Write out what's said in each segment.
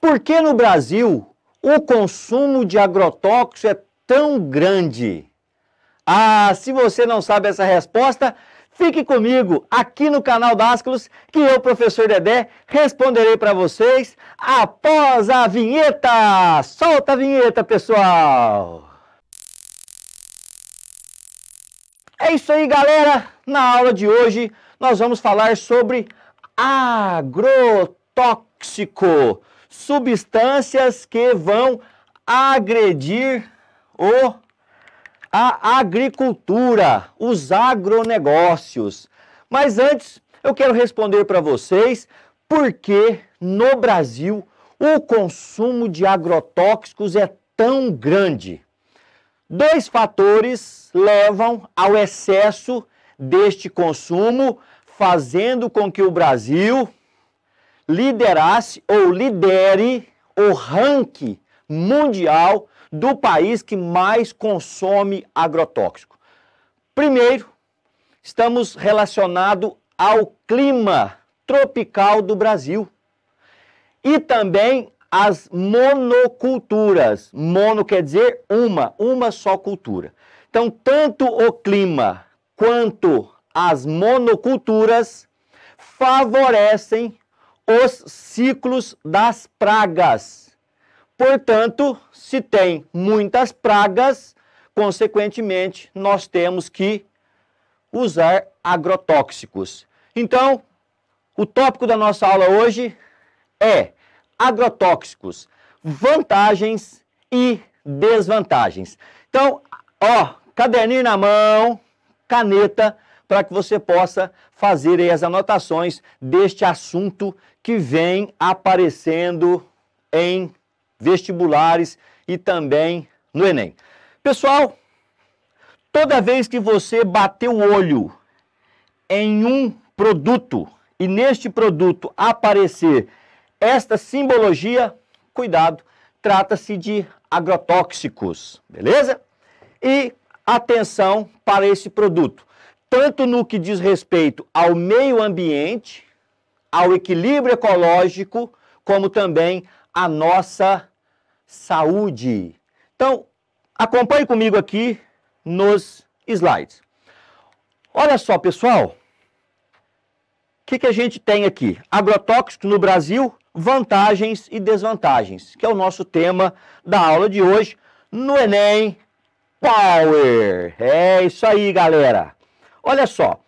Por que no Brasil o consumo de agrotóxicos é tão grande? Ah, se você não sabe essa resposta, fique comigo aqui no canal Dascalos, que eu, professor Dedé, responderei para vocês após a vinheta. Solta a vinheta, pessoal! É isso aí, galera! Na aula de hoje, nós vamos falar sobre agrotóxico, substâncias que vão agredir a agricultura, os agronegócios. Mas antes, eu quero responder para vocês por que no Brasil o consumo de agrotóxicos é tão grande. Dois fatores levam ao excesso deste consumo, fazendo com que o Brasil liderasse ou lidere o ranking mundial do país que mais consome agrotóxico. Primeiro, estamos relacionados ao clima tropical do Brasil e também as monoculturas. Mono quer dizer uma só cultura. Então, tanto o clima quanto as monoculturas favorecem os ciclos das pragas. Portanto, se tem muitas pragas, consequentemente, nós temos que usar agrotóxicos. Então, o tópico da nossa aula hoje é agrotóxicos, vantagens e desvantagens. Então, caderninho na mão, caneta, para que você possa fazer aí as anotações deste assunto que vem aparecendo em vestibulares e também no Enem. Pessoal, toda vez que você bater o olho em um produto e neste produto aparecer esta simbologia, cuidado, trata-se de agrotóxicos, beleza? E atenção para esse produto, tanto no que diz respeito ao meio ambiente, ao equilíbrio ecológico, como também à nossa saúde. Então, acompanhe comigo aqui nos slides. Olha só, pessoal, o que a gente tem aqui? Agrotóxico no Brasil, vantagens e desvantagens, que é o nosso tema da aula de hoje no Enem Power. É isso aí, galera. Olha só.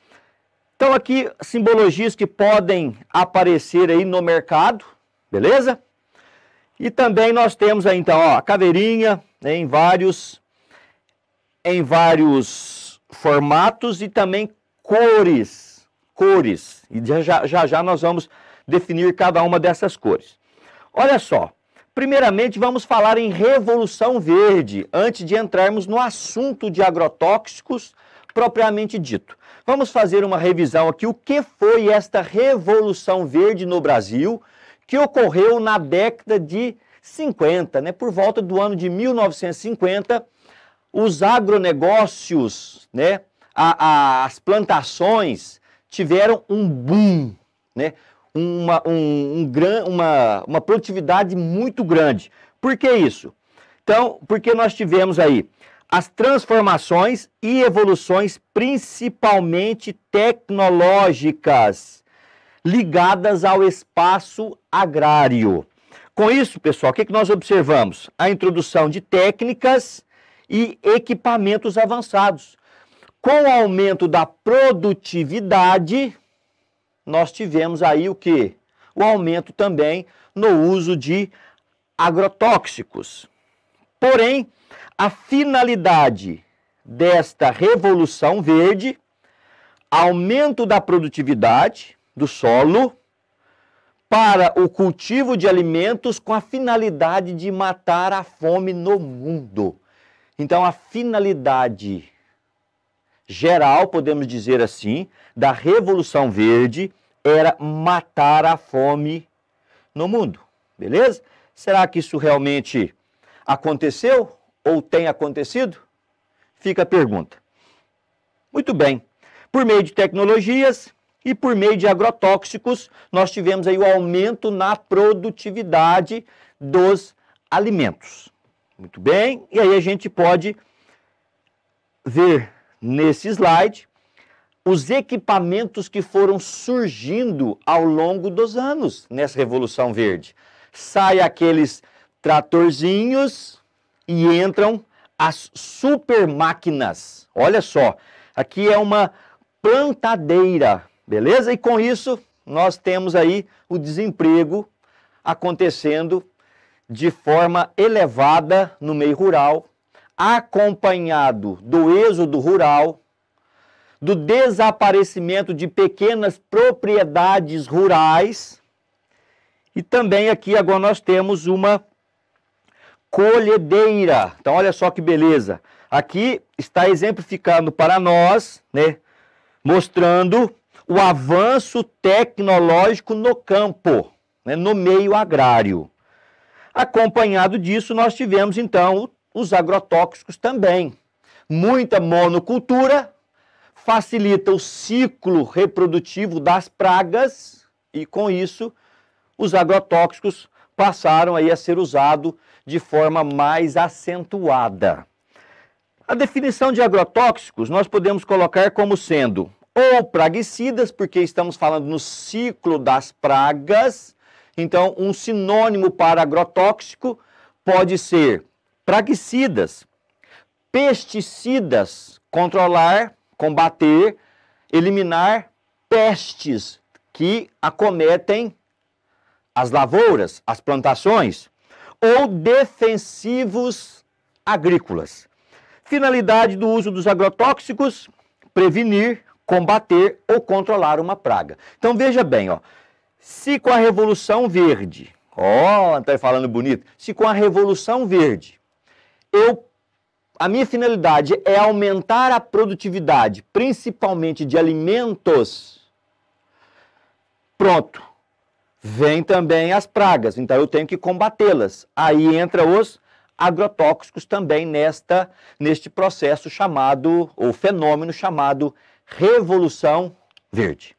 Então aqui simbologias que podem aparecer aí no mercado, beleza? E também nós temos aí então, a caveirinha, né, em vários formatos e também cores. E já nós vamos definir cada uma dessas cores. Olha só, primeiramente vamos falar em Revolução Verde, antes de entrarmos no assunto de agrotóxicos propriamente dito. Vamos fazer uma revisão aqui, o que foi esta Revolução Verde no Brasil, que ocorreu na década de 50, né? Por volta do ano de 1950, os agronegócios, né? As plantações tiveram um boom, né? Uma produtividade muito grande. Por que isso? Então, porque nós tivemos aí as transformações e evoluções principalmente tecnológicas ligadas ao espaço agrário. Com isso, pessoal, o que nós observamos? A introdução de técnicas e equipamentos avançados. Com o aumento da produtividade, nós tivemos aí o quê? O aumento também no uso de agrotóxicos. Porém, a finalidade desta Revolução Verde, aumento da produtividade do solo para o cultivo de alimentos com a finalidade de matar a fome no mundo. Então, a finalidade geral, podemos dizer assim, da Revolução Verde era matar a fome no mundo, beleza? Será que isso realmente aconteceu ou tem acontecido? Fica a pergunta. Muito bem. Por meio de tecnologias E por meio de agrotóxicos, nós tivemos aí o aumento na produtividade dos alimentos. Muito bem, e aí a gente pode ver nesse slide os equipamentos que foram surgindo ao longo dos anos nessa Revolução Verde. Sai aqueles tratorzinhos e entram as super máquinas. Olha só, aqui é uma plantadeira, beleza? E com isso nós temos aí o desemprego acontecendo de forma elevada no meio rural, acompanhado do êxodo rural, do desaparecimento de pequenas propriedades rurais, e também aqui agora nós temos uma colhedeira. Então olha só que beleza. Aqui está exemplificando para nós, né, mostrando o avanço tecnológico no campo, né, no meio agrário. Acompanhado disso, nós tivemos então os agrotóxicos também. Muita monocultura facilita o ciclo reprodutivo das pragas e com isso os agrotóxicos passaram aí a ser usados de forma mais acentuada. A definição de agrotóxicos nós podemos colocar como sendo ou praguicidas, porque estamos falando no ciclo das pragas. Então, um sinônimo para agrotóxico pode ser praguicidas, pesticidas, controlar, combater, eliminar pestes que acometem as lavouras, as plantações, ou defensivos agrícolas. Finalidade do uso dos agrotóxicos: prevenir, combater ou controlar uma praga. Então veja bem, ó, se com a Revolução Verde, está falando bonito, se com a Revolução Verde a minha finalidade é aumentar a produtividade, principalmente de alimentos, pronto, vem também as pragas, então eu tenho que combatê-las. Aí entra os agrotóxicos também neste processo chamado, ou fenômeno chamado Revolução Verde.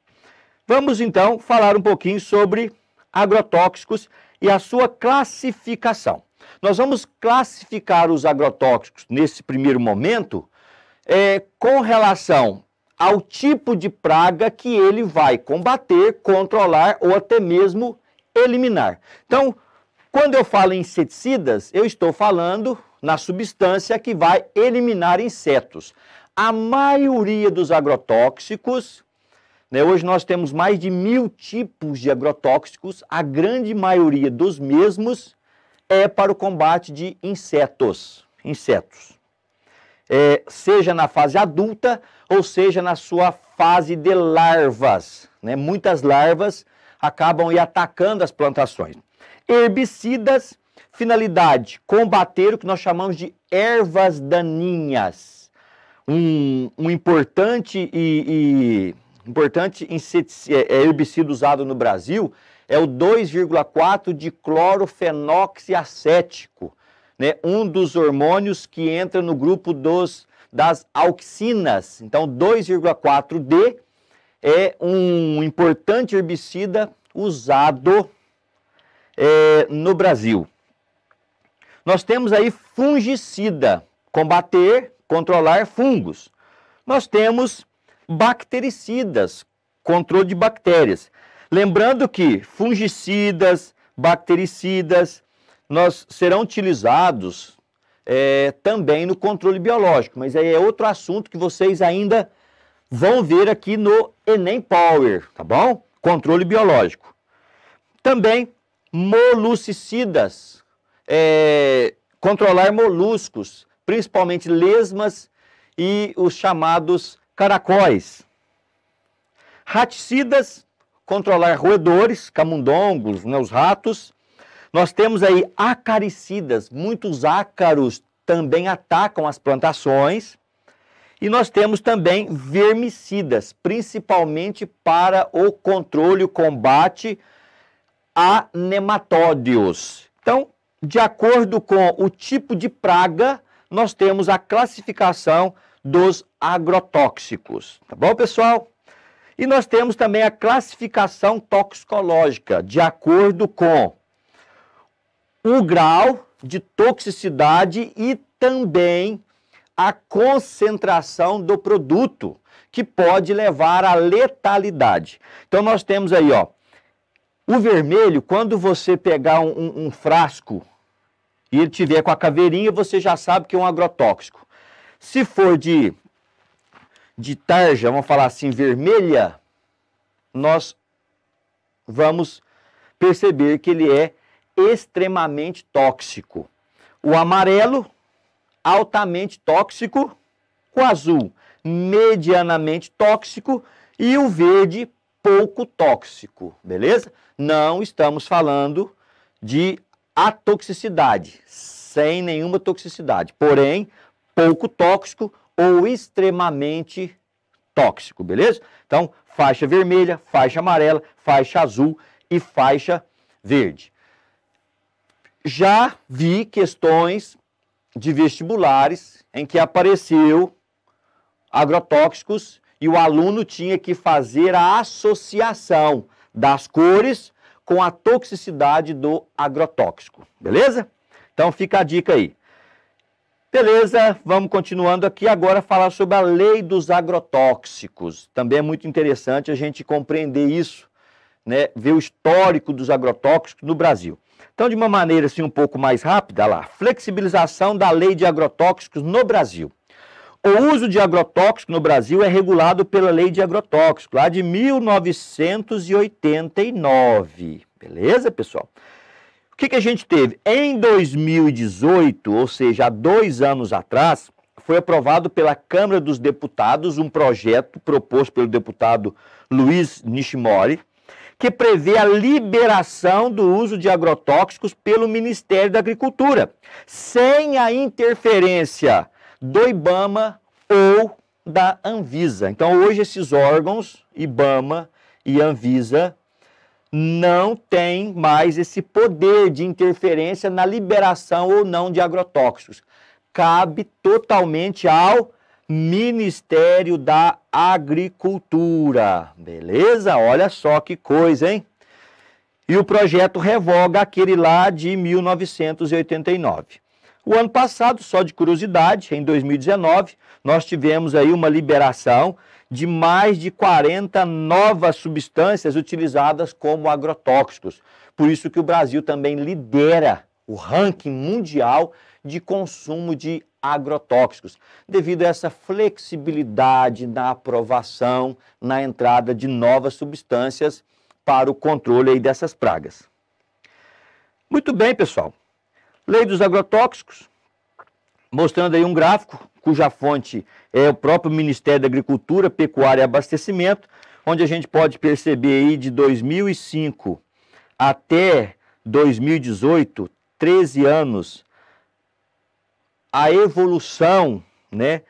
Vamos então falar um pouquinho sobre agrotóxicos e a sua classificação. Nós vamos classificar os agrotóxicos nesse primeiro momento com relação ao tipo de praga que ele vai combater, controlar ou até mesmo eliminar. Então, quando eu falo em inseticidas, eu estou falando na substância que vai eliminar insetos. A maioria dos agrotóxicos, né, hoje nós temos mais de 1000 tipos de agrotóxicos, a grande maioria dos mesmos é para o combate de insetos. Seja na fase adulta ou seja na sua fase de larvas, né? Muitas larvas acabam atacando as plantações. Herbicidas, finalidade, combater o que nós chamamos de ervas daninhas. Um importante herbicida usado no Brasil é o 2,4 de clorofenoxiacético, né? Um dos hormônios que entra no grupo das auxinas. Então, 2,4-D é um importante herbicida usado no Brasil. Nós temos aí fungicida, combater, controlar fungos. Nós temos bactericidas, controle de bactérias. Lembrando que fungicidas, bactericidas, serão utilizados também no controle biológico, mas aí é outro assunto que vocês ainda vão ver aqui no Enem Power, tá bom? Controle biológico. Também moluscicidas, controlar moluscos, principalmente lesmas e os chamados caracóis. Raticidas, controlar roedores, camundongos, né, os ratos. Nós temos aí acaricidas, muitos ácaros também atacam as plantações. E nós temos também vermicidas, principalmente para o controle e o combate a nematódeos. Então, de acordo com o tipo de praga, nós temos a classificação dos agrotóxicos. Tá bom, pessoal? E nós temos também a classificação toxicológica, de acordo com o grau de toxicidade e também a concentração do produto, que pode levar à letalidade. Então nós temos aí, ó, o vermelho, quando você pegar um frasco e ele tiver com a caveirinha, você já sabe que é um agrotóxico. Se for de tarja, vamos falar assim, vermelha, nós vamos perceber que ele é extremamente tóxico. O amarelo, altamente tóxico. O azul, medianamente tóxico. E o verde, pouco tóxico, beleza? Não estamos falando de atoxicidade, sem nenhuma toxicidade, porém, pouco tóxico ou extremamente tóxico, beleza? Então, faixa vermelha, faixa amarela, faixa azul e faixa verde. Já vi questões de vestibulares em que apareceu agrotóxicos e o aluno tinha que fazer a associação das cores com a toxicidade do agrotóxico, beleza? Então fica a dica aí. Beleza, vamos continuando aqui agora a falar sobre a lei dos agrotóxicos. Também é muito interessante a gente compreender isso, né? Ver o histórico dos agrotóxicos no Brasil. Então, de uma maneira assim um pouco mais rápida, lá, flexibilização da lei de agrotóxicos no Brasil. O uso de agrotóxico no Brasil é regulado pela lei de agrotóxico, lá de 1989. Beleza, pessoal? O que a gente teve? Em 2018, ou seja, há 2 anos atrás, foi aprovado pela Câmara dos Deputados um projeto proposto pelo deputado Luiz Nishimori, que prevê a liberação do uso de agrotóxicos pelo Ministério da Agricultura, sem a interferência do IBAMA ou da Anvisa. Então, hoje, esses órgãos, IBAMA e Anvisa, não têm mais esse poder de interferência na liberação ou não de agrotóxicos. Cabe totalmente ao Ministério da Agricultura. Beleza? Olha só que coisa, hein? E o projeto revoga aquele lá de 1989. O ano passado, só de curiosidade, em 2019, nós tivemos aí uma liberação de mais de 40 novas substâncias utilizadas como agrotóxicos. Por isso que o Brasil também lidera o ranking mundial de consumo de agrotóxicos, devido a essa flexibilidade na aprovação, na entrada de novas substâncias para o controle aí dessas pragas. Muito bem, pessoal. Lei dos agrotóxicos, mostrando aí um gráfico, cuja fonte é o próprio Ministério da Agricultura, Pecuária e Abastecimento, onde a gente pode perceber aí de 2005 até 2018, 13 anos, a evolução, né,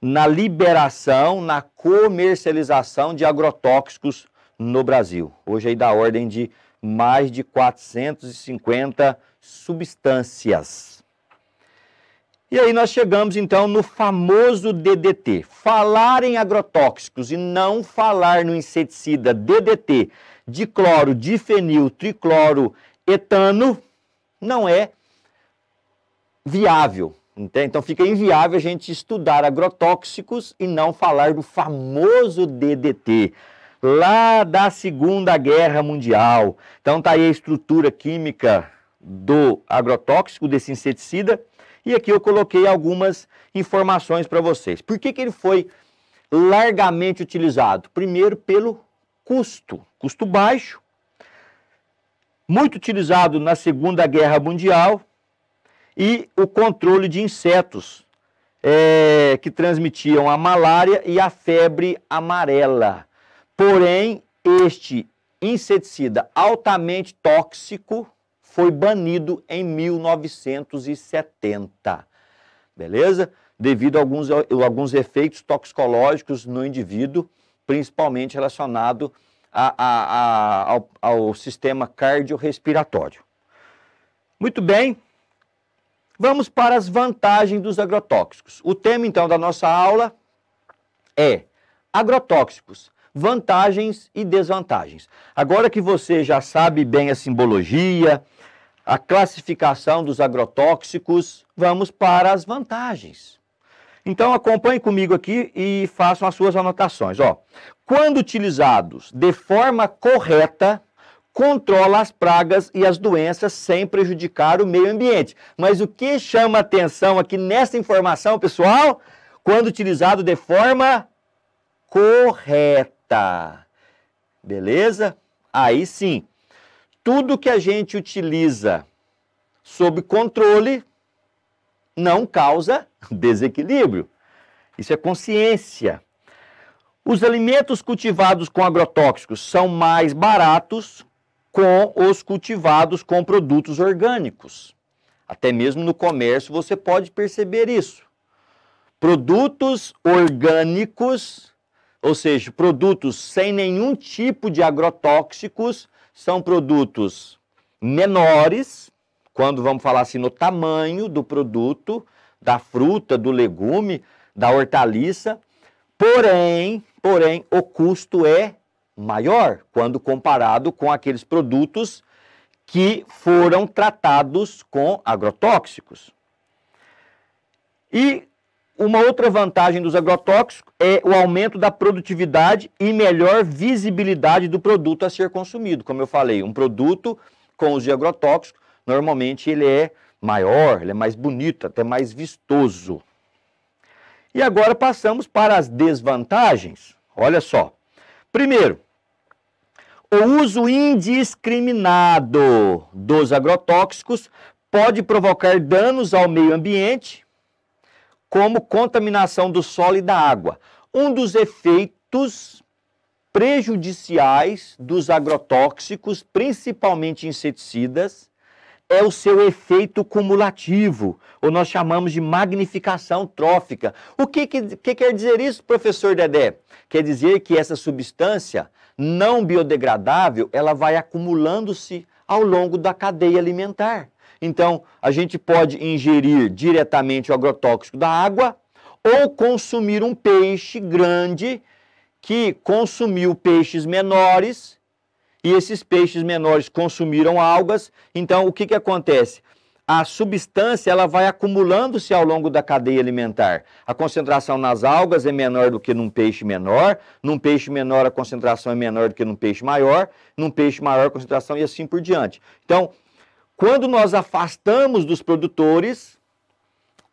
na liberação, na comercialização de agrotóxicos no Brasil. Hoje aí da ordem de mais de 450 substâncias. E aí nós chegamos então no famoso DDT. Falar em agrotóxicos e não falar no inseticida DDT, dicloro, difenil, tricloro, etano, não é viável. Entende? Então fica inviável a gente estudar agrotóxicos e não falar do famoso DDT, lá da Segunda Guerra Mundial. Então tá aí a estrutura química do agrotóxico, desse inseticida, e aqui eu coloquei algumas informações para vocês. Por que ele foi largamente utilizado? Primeiro, pelo custo baixo, muito utilizado na Segunda Guerra Mundial, e o controle de insetos que transmitiam a malária e a febre amarela. Porém, este inseticida altamente tóxico foi banido em 1970, beleza? Devido a alguns efeitos toxicológicos no indivíduo, principalmente relacionado ao sistema cardiorrespiratório. Muito bem. Vamos para as vantagens dos agrotóxicos. O tema, então, da nossa aula é agrotóxicos, vantagens e desvantagens. Agora que você já sabe bem a simbologia, a classificação dos agrotóxicos, vamos para as vantagens. Então acompanhe comigo aqui e façam as suas anotações. Quando utilizados de forma correta, controla as pragas e as doenças sem prejudicar o meio ambiente. Mas o que chama atenção aqui nessa informação, pessoal? Quando utilizado de forma correta. Beleza? Aí sim. Tudo que a gente utiliza sob controle não causa desequilíbrio. Isso é consciência. Os alimentos cultivados com agrotóxicos são mais baratos com os cultivados com produtos orgânicos. Até mesmo no comércio você pode perceber isso. Produtos orgânicos, ou seja, produtos sem nenhum tipo de agrotóxicos, são produtos menores, quando vamos falar assim no tamanho do produto, da fruta, do legume, da hortaliça, porém, o custo é maior quando comparado com aqueles produtos que foram tratados com agrotóxicos. E uma outra vantagem dos agrotóxicos é o aumento da produtividade e melhor visibilidade do produto a ser consumido. Como eu falei, um produto com uso de agrotóxicos, normalmente ele é maior, ele é mais bonito, até mais vistoso. E agora passamos para as desvantagens. Olha só. Primeiro, o uso indiscriminado dos agrotóxicos pode provocar danos ao meio ambiente, como contaminação do solo e da água. Um dos efeitos prejudiciais dos agrotóxicos, principalmente inseticidas, é o seu efeito cumulativo, ou nós chamamos de magnificação trófica. O que quer dizer isso, professor Dedé? Quer dizer que essa substância não biodegradável, ela vai acumulando-se ao longo da cadeia alimentar. Então, a gente pode ingerir diretamente o agrotóxico da água ou consumir um peixe grande que consumiu peixes menores e esses peixes menores consumiram algas. Então, o que acontece? A substância ela vai acumulando-se ao longo da cadeia alimentar. A concentração nas algas é menor do que num peixe menor a concentração é menor do que num peixe maior a concentração e assim por diante. Então, quando nós afastamos dos produtores,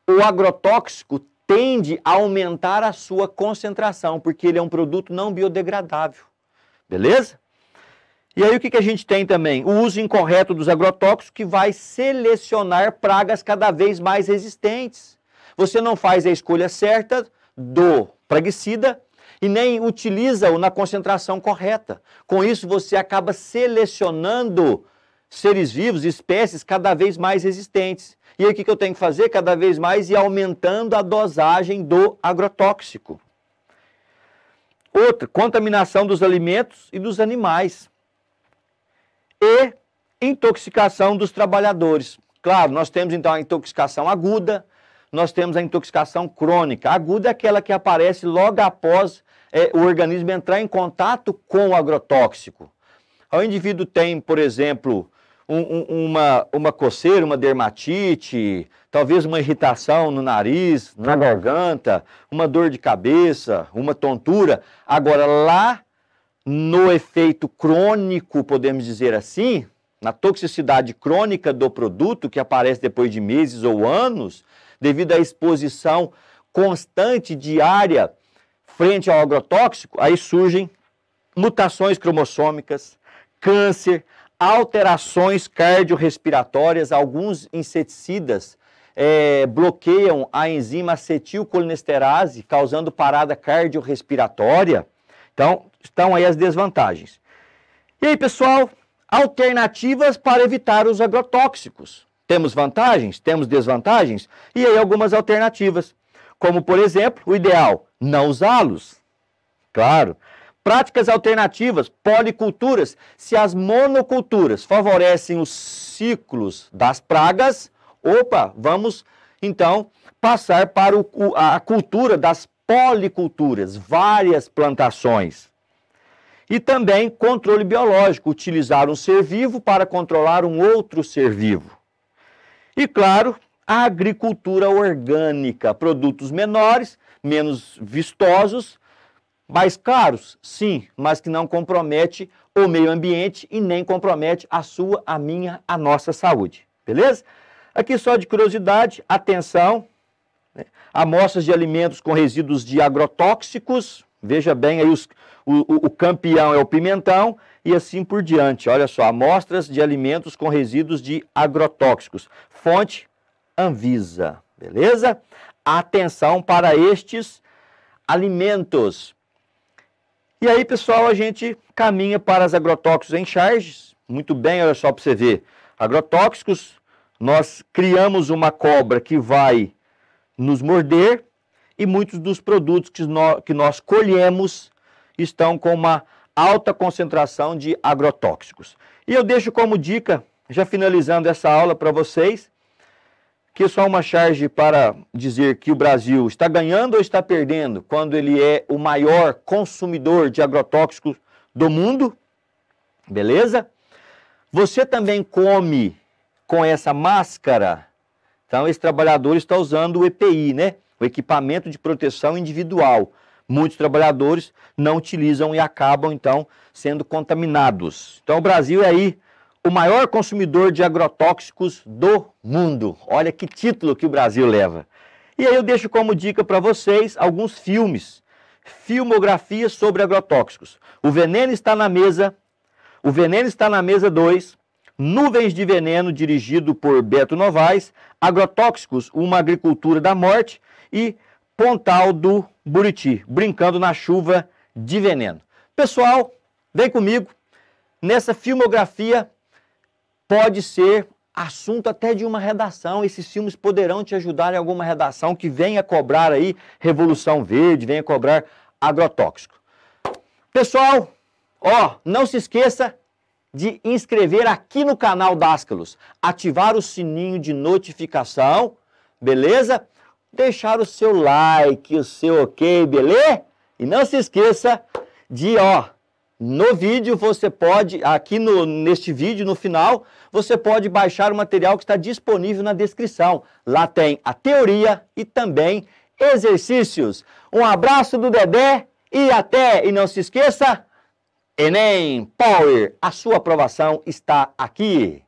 o agrotóxico tende a aumentar a sua concentração, porque ele é um produto não biodegradável. Beleza? E aí o que a gente tem também? O uso incorreto dos agrotóxicos que vai selecionar pragas cada vez mais resistentes. Você não faz a escolha certa do praguicida e nem utiliza-o na concentração correta. Com isso você acaba selecionando seres vivos, espécies cada vez mais resistentes. E aí o que eu tenho que fazer? Cada vez mais ir aumentando a dosagem do agrotóxico. Outra, contaminação dos alimentos e dos animais. E intoxicação dos trabalhadores. Claro, nós temos então a intoxicação aguda, nós temos a intoxicação crônica. A aguda é aquela que aparece logo após o organismo entrar em contato com o agrotóxico. O indivíduo tem, por exemplo, uma coceira, uma dermatite, talvez uma irritação no nariz, na garganta, uma dor de cabeça, uma tontura. Agora, lá no efeito crônico, podemos dizer assim, na toxicidade crônica do produto, que aparece depois de meses ou anos, devido à exposição constante, diária, frente ao agrotóxico, aí surgem mutações cromossômicas, câncer, alterações cardiorrespiratórias. Alguns inseticidas bloqueiam a enzima acetilcolinesterase, causando parada cardiorrespiratória. Então, estão aí as desvantagens. E aí, pessoal, alternativas para evitar os agrotóxicos. Temos vantagens, temos desvantagens, e aí algumas alternativas. Como, por exemplo, o ideal, não usá-los. Claro. Práticas alternativas, policulturas. Se as monoculturas favorecem os ciclos das pragas, vamos então passar para a cultura das policulturas, várias plantações. E também controle biológico, utilizar um ser vivo para controlar um outro ser vivo. E claro, a agricultura orgânica, produtos menores, menos vistosos, mais caros, sim, mas que não compromete o meio ambiente e nem compromete a sua, a minha, a nossa saúde, beleza? Aqui só de curiosidade, atenção, né? Amostras de alimentos com resíduos de agrotóxicos, veja bem aí o campeão é o pimentão e assim por diante. Olha só, amostras de alimentos com resíduos de agrotóxicos. Fonte Anvisa, beleza? Atenção para estes alimentos. E aí, pessoal, a gente caminha para os agrotóxicos em charges. Muito bem, olha só para você ver. Agrotóxicos, nós criamos uma cobra que vai nos morder e muitos dos produtos que nós colhemos estão com uma alta concentração de agrotóxicos. E eu deixo como dica, já finalizando essa aula para vocês, que só uma charge para dizer que o Brasil está ganhando ou está perdendo quando ele é o maior consumidor de agrotóxicos do mundo, beleza? Você também come com essa máscara, então esse trabalhador está usando o EPI, né? O equipamento de proteção individual. Muitos trabalhadores não utilizam e acabam, então, sendo contaminados. Então, o Brasil é aí o maior consumidor de agrotóxicos do mundo. Olha que título que o Brasil leva. E aí eu deixo como dica para vocês alguns filmes, filmografias sobre agrotóxicos. O Veneno está na Mesa, O Veneno está na Mesa 2, Nuvens de Veneno, dirigido por Beto Novaes, Agrotóxicos, Uma Agricultura da Morte e Pontal do Buriti, Brincando na Chuva de Veneno. Pessoal, vem comigo, nessa filmografia pode ser assunto até de uma redação. Esses filmes poderão te ajudar em alguma redação que venha cobrar aí Revolução Verde, venha cobrar agrotóxico. Pessoal, ó, não se esqueça de inscrever aqui no canal Dascalos, ativar o sininho de notificação, beleza? Deixar o seu like, o seu ok, beleza? E não se esqueça de, ó, no vídeo você pode, aqui neste vídeo, no final, você pode baixar o material que está disponível na descrição. Lá tem a teoria e também exercícios. Um abraço do Dedé e até! E não se esqueça, Enem Power, a sua aprovação está aqui.